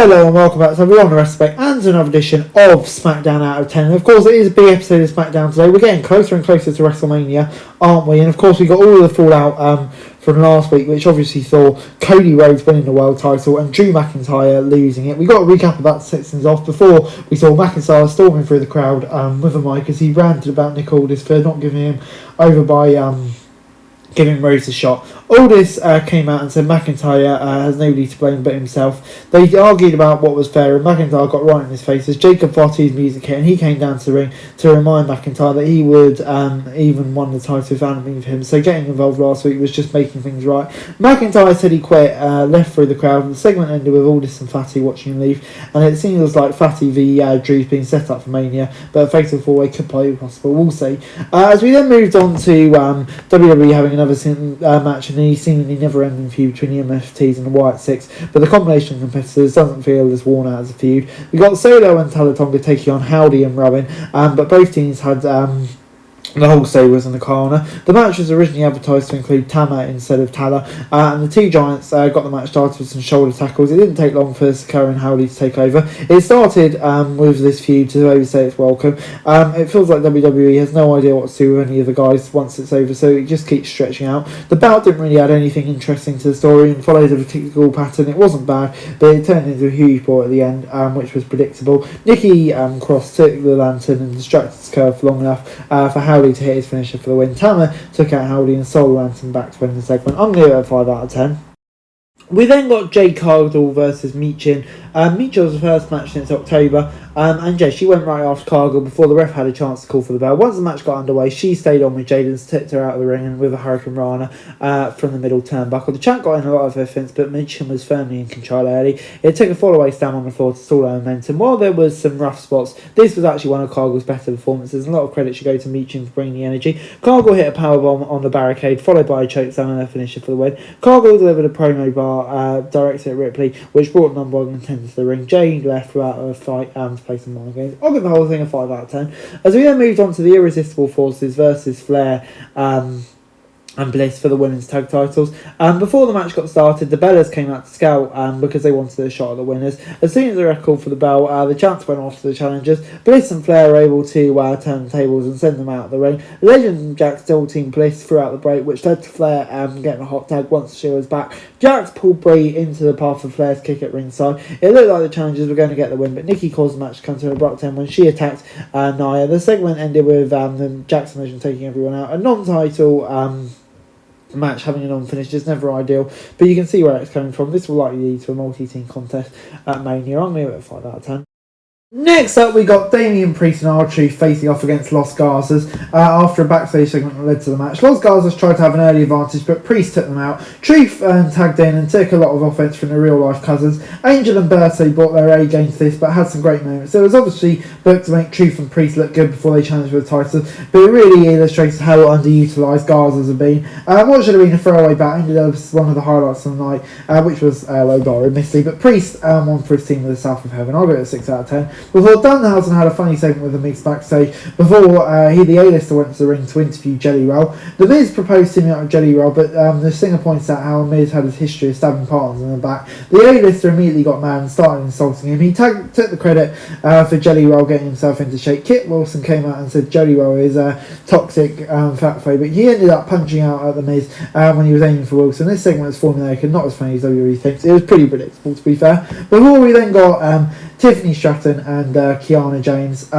Hello and welcome back to everyone, Respect, and to another edition of Smackdown Out of 10. And of course, it is a big episode of Smackdown today. We're getting closer and closer to WrestleMania, aren't we? And of course, we got all of the fallout from last week, which obviously saw Cody Rhodes winning the world title and Drew McIntyre losing it. We got a recap of that to set things off before we saw McIntyre storming through the crowd with a mic as he ranted about Nick Aldis for not giving him over by giving Rhodes a shot. Aldis came out and said McIntyre has nobody to blame but himself. They argued about what was fair, and McIntyre got right in his face as Jacob Fatu's music hit, and he came down to the ring to remind McIntyre that he would even won the title if it hadn't been for him. So getting involved last week was just making things right. McIntyre said he quit, left through the crowd. The segment ended with Aldis and Fatu watching him leave, and it seems like Fatu v Drew's being set up for Mania, but a fatal four-way could play possible. We'll see. As we then moved on to WWE having another match, and the seemingly never-ending feud between the MFTs and the Wyatt Six, but the combination of competitors doesn't feel as worn out as a feud. We got Solo and Talatonga taking on Howdy and Robin, but both teams had the whole show was in the corner. The match was originally advertised to include Tama instead of Tala, and the two giants got the match started with some shoulder tackles. It didn't take long for Sakura and Howdy to take over. It started with this feud to overstay its welcome. It feels like WWE has no idea what to do with any of the guys once it's over, so it just keeps stretching out. The bout didn't really add anything interesting to the story and followed a particular pattern. It wasn't bad, but it turned into a huge ball at the end, which was predictable. Nikki Cross took the lantern and distracted Sakura for long enough for Howdy to hit his finisher for the win. Tama took out Howdy and Soul Lantern back to win the segment. I'm going to give it a 5 out of 10. We then got Jade Cargill versus Michin. Michin was the first match since October, and Jade, she went right after Cargill before the ref had a chance to call for the bell. Once the match got underway, she stayed on with Jade and tipped her out of the ring and with a Hurricane Rana from the middle turnbuckle. The champ got in a lot of offense, but Michin was firmly in control early. It took a fall-away slam on the floor to stall her momentum. While there was some rough spots, this was actually one of Cargill's better performances, and a lot of credit should go to Michin for bringing the energy. Cargill hit a powerbomb on the barricade, followed by a chokeslam and a finisher for the win. Cargill delivered a promo bar directed at Ripley, which brought number one contender to the ring. Jade left without a fight to play some more games. I'll give the whole thing a 5 out of 10. As we then moved on to the Irresistible Forces versus Flair and Bliss for the women's tag titles. Before the match got started, the Bellas came out to scout because they wanted a shot at the winners. As soon as the ref called for the bell, the chants went off to the challengers. Bliss and Flair were able to turn the tables and send them out of the ring. Legend and Jax still team Bliss throughout the break, which led to Flair getting a hot tag once she was back. Jax pulled Brie into the path of Flair's kick at ringside. It looked like the challengers were going to get the win, but Nikki caused the match to come to an abrupt end when she attacked Nia. The segment ended with the Jax and Legend taking everyone out. A non-title match having a non-finish is never ideal, but you can see where it's coming from. This will likely lead to a multi-team contest at Mania. I'm going to give it a 5 out of 10. Next up, we got Damian Priest and R-Truth facing off against Los Garzas after a backstage segment that led to the match. Los Garzas tried to have an early advantage, but Priest took them out. Truth tagged in and took a lot of offense from the real-life cousins. Angel and Berto brought their A game to this, but had some great moments. It was obviously booked to make Truth and Priest look good before they challenged for the title, but it really illustrates how underutilised Garzas have been. What should have been a throwaway bout ended up as one of the highlights of the night, which was low bar, admittedly, but Priest won for his team with the South of Heaven. I'll give it a 6 out of 10. Before Danhausen had a funny segment with the Miz backstage before the A-lister went to the ring to interview Jelly Roll. The Miz proposed teaming up with Jelly Roll, but the singer points out how Miz had his history of stabbing partners in the back. The A-lister immediately got mad and started insulting him. He took the credit for Jelly Roll getting himself into shape. Kit Wilson came out and said Jelly Roll is toxic, fatphobic. He ended up punching out at the Miz when he was aiming for Wilson. This segment was formulaic and not as funny as WWE thinks. It was pretty predictable, to be fair. Before we then got Tiffany Stratton and Kiana James.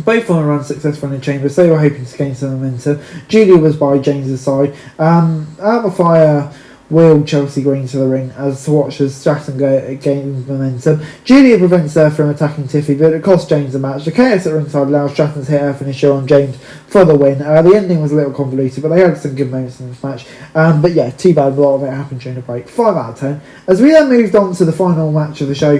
Both on a run successful in the Chambers. They were hoping to gain some momentum. Julia was by James's side. Out of fire wheeled Chelsea Green to the ring as to watch as Stratton gained momentum. Julia prevents her from attacking Tiffy, but it cost James the match. The chaos at ringside allows Stratton to hit her finisher on James for the win. The ending was a little convoluted, but they had some good moments in this match. But yeah, too bad a lot of it happened during the break. 5 out of 10. As we then moved on to the final match of the show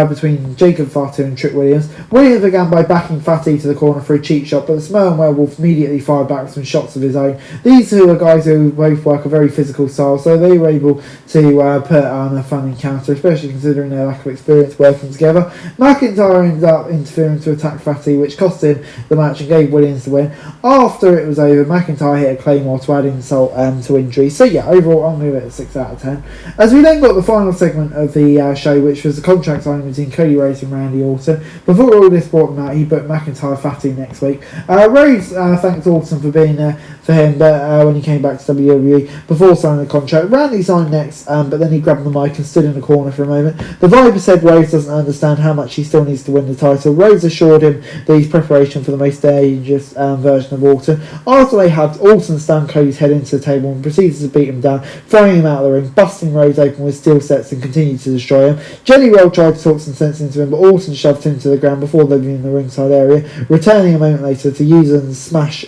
between Jacob Fatu and Trick Williams. Williams began by backing Fatu to the corner for a cheap shot, but the Samoan Werewolf immediately fired back some shots of his own. These two are guys who both work a very physical style, so they were able to put on a fun encounter, especially considering their lack of experience working together. McIntyre ended up interfering to attack Fatty, which cost him the match and gave Williams the win. After it was over, McIntyre hit a Claymore to add insult to injury. So yeah, overall I'm going to give it a 6 out of 10. As we then got the final segment of the show, which was the contract signing between Cody Rhodes and Randy Orton. Before all this brought them out, he booked McIntyre Fatty next week. Rhodes thanked Orton for being there for him when he came back to WWE before signing the contract. Randy signed next, but then he grabbed the mic and stood in the corner for a moment. The Viper said Rhodes doesn't understand how much he still needs to win the title. Rhodes assured him that he's preparation for the most dangerous version of Orton. After they hugged, Orton slammed Cody's head into the table and proceeded to beat him down, throwing him out of the ring, busting Rhodes open with steel sets and continued to destroy him. Jelly Roll tried to talk some sense into him, but Orton shoved him to the ground before leaving the ringside area, returning a moment later to use and smash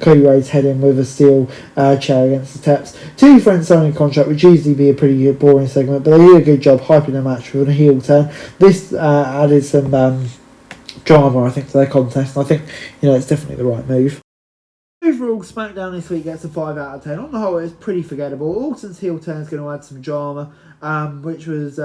Cody Rhodes' head in with a steel chair against the steps. Two friends signing a contract would usually be a pretty boring segment, but they did a good job hyping the match with a heel turn. This added some drama, I think, to their contest, and I think it's definitely the right move. Overall, SmackDown this week gets a 5 out of 10. On the whole, it's pretty forgettable. Orton's heel turn is going to add some drama, which was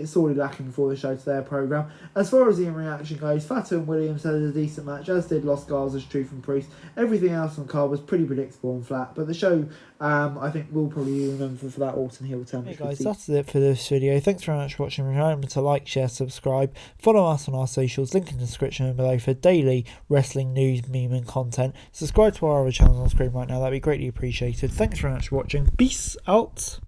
sorely lacking before the show to their programme. As far as the in-ring action goes, Fatu and Williams had a decent match, as did Los Garza's Truth and Priest. Everything else on the card was pretty predictable and flat, but the show, I think, will probably remember for that Orton heel turn. Hey guys, that's it for this video. Thanks very much for watching. Remember to like, share, subscribe. Follow us on our socials, link in the description below for daily wrestling news, meme and content. Subscribe to our other channels on screen right now, that'd be greatly appreciated. Thanks very much for watching. Peace out.